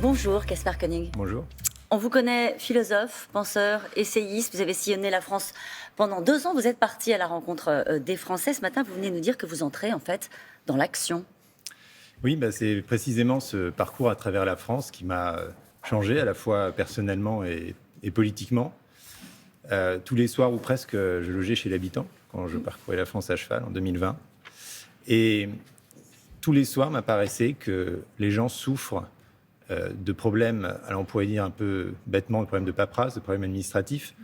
Bonjour, Caspar Koenig. Bonjour. On vous connaît philosophe, penseur, essayiste. Vous avez sillonné la France pendant 2 ans. Vous êtes parti à la rencontre des Français. Ce matin, vous venez nous dire que vous entrez en fait dans l'action. Oui, c'est précisément ce parcours à travers la France qui m'a changé, à la fois personnellement et politiquement. Tous les soirs ou presque, je logeais chez l'habitant quand je parcourais la France à cheval en 2020. Et tous les soirs m'apparaissait que les gens souffrent de problèmes, alors on pourrait dire un peu bêtement, de problèmes de paperasse, de problèmes administratifs,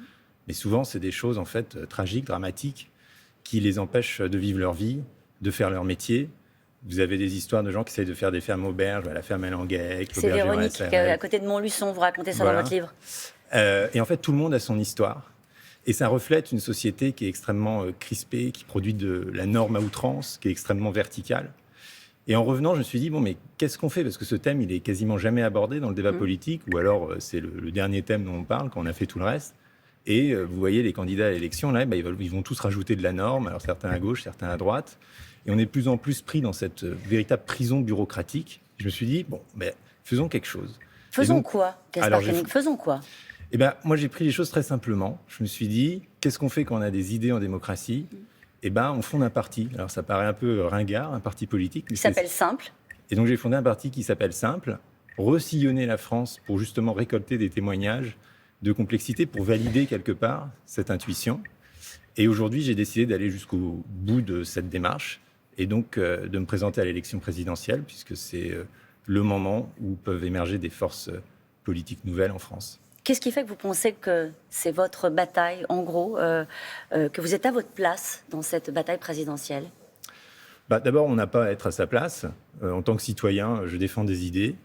mais souvent c'est des choses en fait tragiques, dramatiques, qui les empêchent de vivre leur vie, de faire leur métier. Vous avez des histoires de gens qui essayent de faire des fermes auberges, à la ferme à Languec, C'est Véronique, à côté de Montluçon, vous racontez ça dans votre livre. Et en fait, tout le monde a son histoire. Et ça reflète une société qui est extrêmement crispée, qui produit de la norme à outrance, qui est extrêmement verticale. Et en revenant, je me suis dit, bon, mais qu'est-ce qu'on fait ? Parce que ce thème, il est quasiment jamais abordé dans le débat politique, ou alors c'est le dernier thème dont on parle quand on a fait tout le reste. Et vous voyez, les candidats à l'élection, là, ils vont tous rajouter de la norme, alors certains à gauche, certains à droite. Et on est de plus en plus pris dans cette véritable prison bureaucratique. Je me suis dit, bon, faisons quelque chose. Faisons quoi, Caspar Koenig ? Faisons quoi ? Moi, j'ai pris les choses très simplement. Je me suis dit, qu'est-ce qu'on fait quand on a des idées en démocratie ? On fonde un parti. Alors, ça paraît un peu ringard, un parti politique. Qui s'appelle Simple. Et donc, j'ai fondé un parti qui s'appelle Simple, resillonner la France pour justement récolter des témoignages de complexité, pour valider quelque part cette intuition. Et aujourd'hui, j'ai décidé d'aller jusqu'au bout de cette démarche et donc de me présenter à l'élection présidentielle, puisque c'est le moment où peuvent émerger des forces politiques nouvelles en France. Qu'est-ce qui fait que vous pensez que c'est votre bataille, en gros, que vous êtes à votre place dans cette bataille présidentielle ? D'abord, on n'a pas à être à sa place. En tant que citoyen, je défends des idées,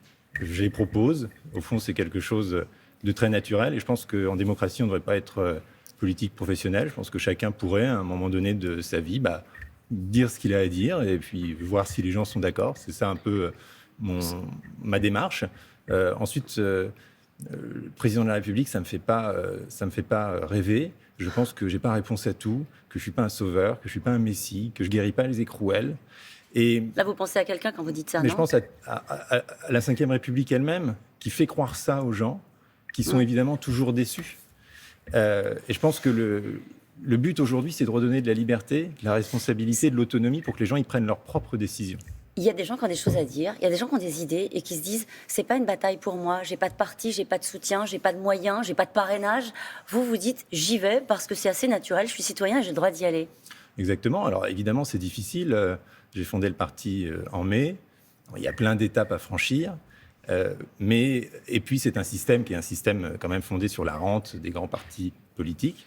je les propose. Au fond, c'est quelque chose de très naturel. Et je pense qu'en démocratie, on ne devrait pas être politique professionnel. Je pense que chacun pourrait, à un moment donné de sa vie, dire ce qu'il a à dire et puis voir si les gens sont d'accord. C'est ça un peu ma démarche. Ensuite, le président de la République, ça me fait pas rêver. Je pense que j'ai pas réponse à tout, que je suis pas un sauveur, que je suis pas un messie, que je guéris pas les écrouelles. Et là, vous pensez à quelqu'un quand vous dites ça, mais non ? Je pense à la Ve République elle-même, qui fait croire ça aux gens, qui sont évidemment toujours déçus. Et je pense que le but aujourd'hui, c'est de redonner de la liberté, de la responsabilité, de l'autonomie pour que les gens y prennent leurs propres décisions. Il y a des gens qui ont des choses à dire, il y a des gens qui ont des idées et qui se disent c'est pas une bataille pour moi, j'ai pas de parti, j'ai pas de soutien, j'ai pas de moyens, j'ai pas de parrainage. Vous dites j'y vais parce que c'est assez naturel, je suis citoyen et j'ai le droit d'y aller. Exactement. Alors évidemment c'est difficile. J'ai fondé le parti en mai. Il y a plein d'étapes à franchir. Et puis c'est un système qui est un système quand même fondé sur la rente des grands partis politiques.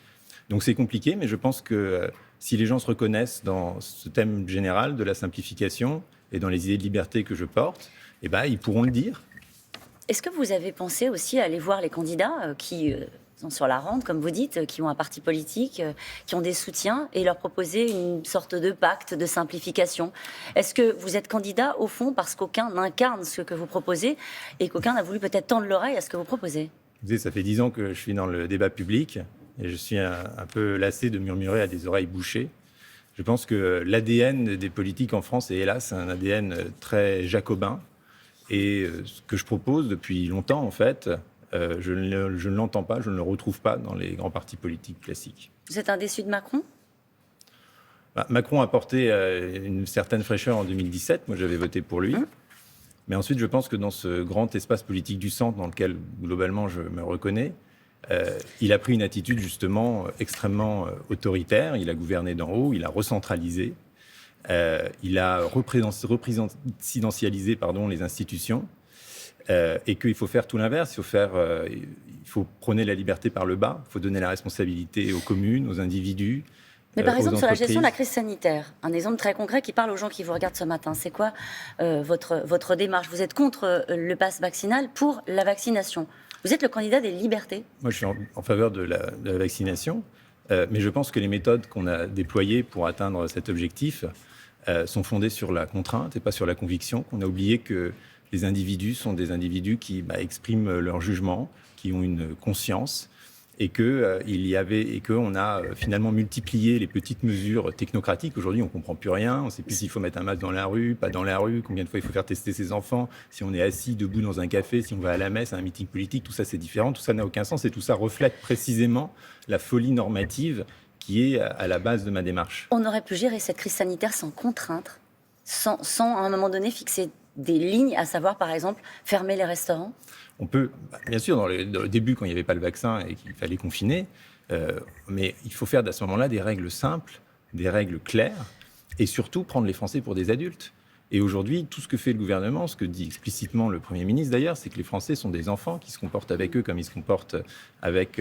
Donc c'est compliqué, mais je pense que si les gens se reconnaissent dans ce thème général de la simplification et dans les idées de liberté que je porte, ils pourront le dire. Est-ce que vous avez pensé aussi à aller voir les candidats qui sont sur la rente, comme vous dites, qui ont un parti politique, qui ont des soutiens, et leur proposer une sorte de pacte de simplification ? Est-ce que vous êtes candidat, au fond, parce qu'aucun n'incarne ce que vous proposez et qu'aucun n'a voulu peut-être tendre l'oreille à ce que vous proposez ? Vous savez, ça fait 10 ans que je suis dans le débat public et je suis un peu lassé de murmurer à des oreilles bouchées. Je pense que l'ADN des politiques en France est hélas un ADN très jacobin. Et ce que je propose depuis longtemps, en fait, je ne l'entends pas, je ne le retrouve pas dans les grands partis politiques classiques. Vous êtes un déçu de Macron ? Macron a porté une certaine fraîcheur en 2017. Moi, j'avais voté pour lui. Mais ensuite, je pense que dans ce grand espace politique du centre, dans lequel, globalement, je me reconnais, il a pris une attitude, justement, extrêmement autoritaire. Il a gouverné d'en haut, il a recentralisé. Il a représidentialisé les institutions et qu'il faut faire tout l'inverse. Il faut prôner la liberté par le bas. Il faut donner la responsabilité aux communes, aux individus. Mais par exemple, sur la gestion de la crise sanitaire, un exemple très concret qui parle aux gens qui vous regardent ce matin, c'est quoi votre démarche ? Vous êtes contre le pass vaccinal, pour la vaccination. Vous êtes le candidat des libertés ? Moi, je suis en faveur de la vaccination, mais je pense que les méthodes qu'on a déployées pour atteindre cet objectif sont fondées sur la contrainte et pas sur la conviction. On a oublié que les individus sont des individus qui expriment leur jugement, qui ont une conscience et qu'on a finalement multiplié les petites mesures technocratiques. Aujourd'hui, on ne comprend plus rien. On ne sait plus s'il faut mettre un masque dans la rue, pas dans la rue, combien de fois il faut faire tester ses enfants, si on est assis, debout dans un café, si on va à la messe, à un meeting politique. Tout ça, c'est différent. Tout ça n'a aucun sens et tout ça reflète précisément la folie normative qui est à la base de ma démarche. On aurait pu gérer cette crise sanitaire sans contrainte, sans à un moment donné fixer des lignes, à savoir par exemple fermer les restaurants? On peut, bien sûr, dans le début, quand il n'y avait pas le vaccin et qu'il fallait confiner, mais il faut faire à ce moment-là des règles simples, des règles claires, et surtout prendre les Français pour des adultes. Et aujourd'hui, tout ce que fait le gouvernement, ce que dit explicitement le Premier ministre d'ailleurs, c'est que les Français sont des enfants qui se comportent avec eux comme ils se comportent avec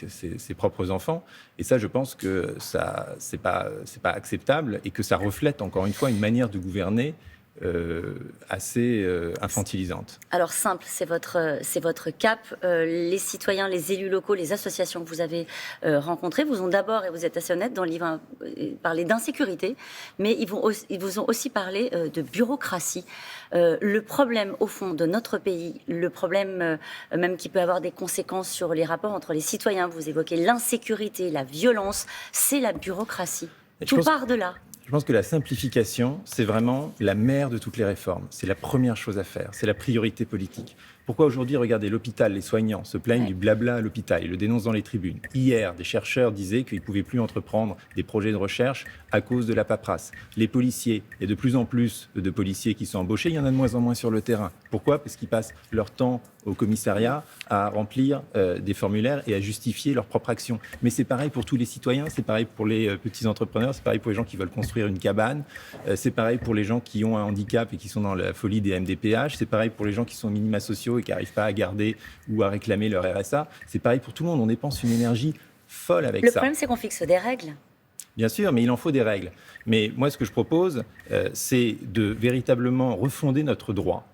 ses propres enfants. Et ça, je pense que ça, c'est pas acceptable et que ça reflète encore une fois une manière de gouverner assez infantilisante. Alors simple, c'est votre cap. Les citoyens, les élus locaux, les associations que vous avez rencontrées vous ont d'abord, et vous êtes assez honnête, dans le livre parlé d'insécurité, mais ils vous ont aussi parlé de bureaucratie. Le problème au fond de notre pays, le problème même qui peut avoir des conséquences sur les rapports entre les citoyens, vous évoquez l'insécurité, la violence, c'est la bureaucratie. Tout part de là. Je pense que la simplification, c'est vraiment la mère de toutes les réformes. C'est la première chose à faire. C'est la priorité politique. Pourquoi aujourd'hui, regardez, l'hôpital, les soignants se plaignent du blabla à l'hôpital. Ils le dénoncent dans les tribunes. Hier, des chercheurs disaient qu'ils ne pouvaient plus entreprendre des projets de recherche à cause de la paperasse. Les policiers, il y a de plus en plus de policiers qui sont embauchés. Il y en a de moins en moins sur le terrain. Pourquoi ? Parce qu'ils passent leur temps au commissariat à remplir des formulaires et à justifier leur propre action. Mais c'est pareil pour tous les citoyens, c'est pareil pour les petits entrepreneurs, c'est pareil pour les gens qui veulent construire une cabane, c'est pareil pour les gens qui ont un handicap et qui sont dans la folie des MDPH, c'est pareil pour les gens qui sont minima sociaux et qui n'arrivent pas à garder ou à réclamer leur RSA, c'est pareil pour tout le monde. On dépense une énergie folle avec ça. Le problème, c'est qu'on fixe des règles. Bien sûr, mais il en faut des règles. Mais moi, ce que je propose, c'est de véritablement refonder notre droit.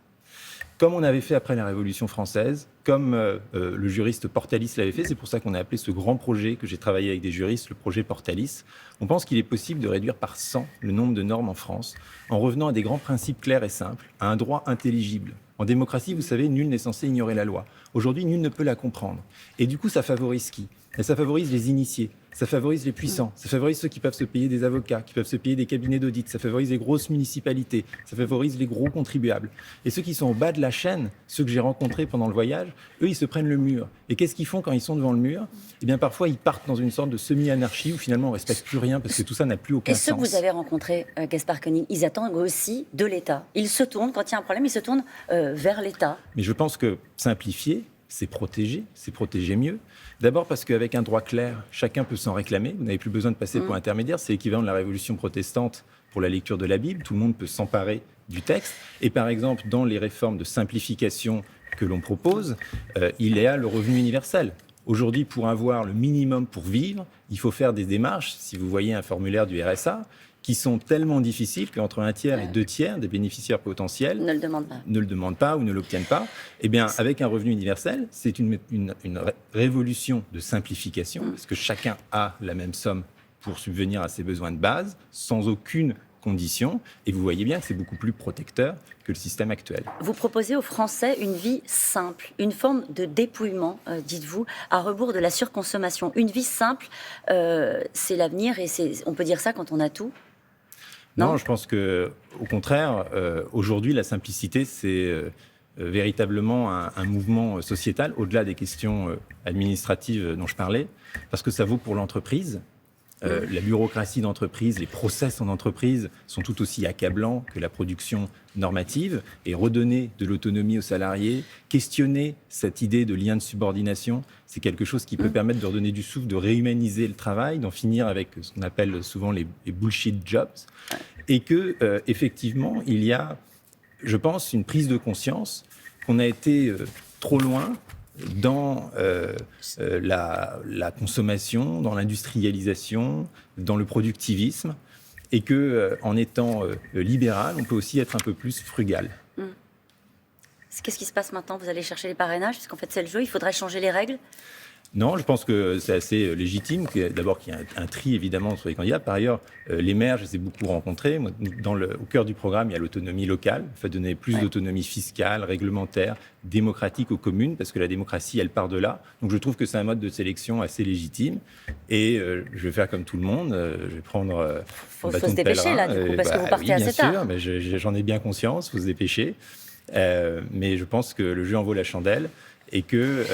Comme on avait fait après la Révolution française, comme le juriste Portalis l'avait fait, c'est pour ça qu'on a appelé ce grand projet que j'ai travaillé avec des juristes, le projet Portalis. On pense qu'il est possible de réduire par 100 le nombre de normes en France, en revenant à des grands principes clairs et simples, à un droit intelligible. En démocratie, vous savez, nul n'est censé ignorer la loi. Aujourd'hui, nul ne peut la comprendre. Et du coup, ça favorise qui ? Et ça favorise les initiés, ça favorise les puissants, ça favorise ceux qui peuvent se payer des avocats, qui peuvent se payer des cabinets d'audit, ça favorise les grosses municipalités, ça favorise les gros contribuables. Et ceux qui sont au bas de la chaîne, ceux que j'ai rencontrés pendant le voyage, eux, ils se prennent le mur. Et qu'est-ce qu'ils font quand ils sont devant le mur ? Eh bien, parfois, ils partent dans une sorte de semi-anarchie où finalement, on ne respecte plus rien parce que tout ça n'a plus aucun sens. Et ceux que vous avez rencontrés, Gaspard Koenig, ils attendent aussi de l'État. Ils se tournent, quand il y a un problème, ils se tournent vers l'État. Mais je pense que simplifier, c'est protéger mieux. D'abord parce qu'avec un droit clair, chacun peut s'en réclamer. Vous n'avez plus besoin de passer pour intermédiaire. C'est l'équivalent de la Révolution protestante pour la lecture de la Bible. Tout le monde peut s'emparer du texte. Et par exemple, dans les réformes de simplification que l'on propose, il y a le revenu universel. Aujourd'hui, pour avoir le minimum pour vivre, il faut faire des démarches. Si vous voyez un formulaire du RSA, qui sont tellement difficiles qu'entre un tiers et 2 tiers des bénéficiaires potentiels ne le demandent pas ou ne l'obtiennent pas. Eh bien, avec un revenu universel, c'est une révolution de simplification, parce que chacun a la même somme pour subvenir à ses besoins de base, sans aucune condition. Et vous voyez bien que c'est beaucoup plus protecteur que le système actuel. Vous proposez aux Français une vie simple, une forme de dépouillement, dites-vous, à rebours de la surconsommation. Une vie simple, c'est l'avenir et on peut dire ça quand on a tout. Non, je pense qu'au contraire, aujourd'hui, la simplicité, c'est véritablement un mouvement sociétal, au-delà des questions administratives dont je parlais, parce que ça vaut pour l'entreprise. La bureaucratie d'entreprise, les process en entreprise sont tout aussi accablants que la production normative, et redonner de l'autonomie aux salariés, questionner cette idée de lien de subordination, c'est quelque chose qui peut permettre de redonner du souffle, de réhumaniser le travail, d'en finir avec ce qu'on appelle souvent les bullshit jobs, et que effectivement, il y a, je pense, une prise de conscience qu'on a été trop loin dans la consommation, dans l'industrialisation, dans le productivisme, et qu'en étant libéral, on peut aussi être un peu plus frugal. Qu'est-ce qui se passe maintenant ? Vous allez chercher les parrainages, puisqu'en fait c'est le jeu, il faudrait changer les règles ? Non, je pense que c'est assez légitime. D'abord, qu'il y ait un tri, évidemment, sur les candidats. Par ailleurs, les maires, je les ai beaucoup rencontrés. Moi, au cœur du programme, il y a l'autonomie locale. Il faut donner plus d'autonomie fiscale, réglementaire, démocratique aux communes, parce que la démocratie, elle part de là. Donc, je trouve que c'est un mode de sélection assez légitime. Et je vais faire comme tout le monde. Je vais prendre faut se dépêcher, là, du coup, parce que vous partez assez tard. Bien sûr, mais j'en ai bien conscience. Il faut se dépêcher. Mais je pense que le jeu en vaut la chandelle et que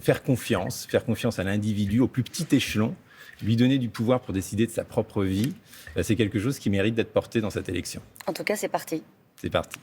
faire confiance à l'individu au plus petit échelon, lui donner du pouvoir pour décider de sa propre vie, c'est quelque chose qui mérite d'être porté dans cette élection. En tout cas, c'est parti. C'est parti.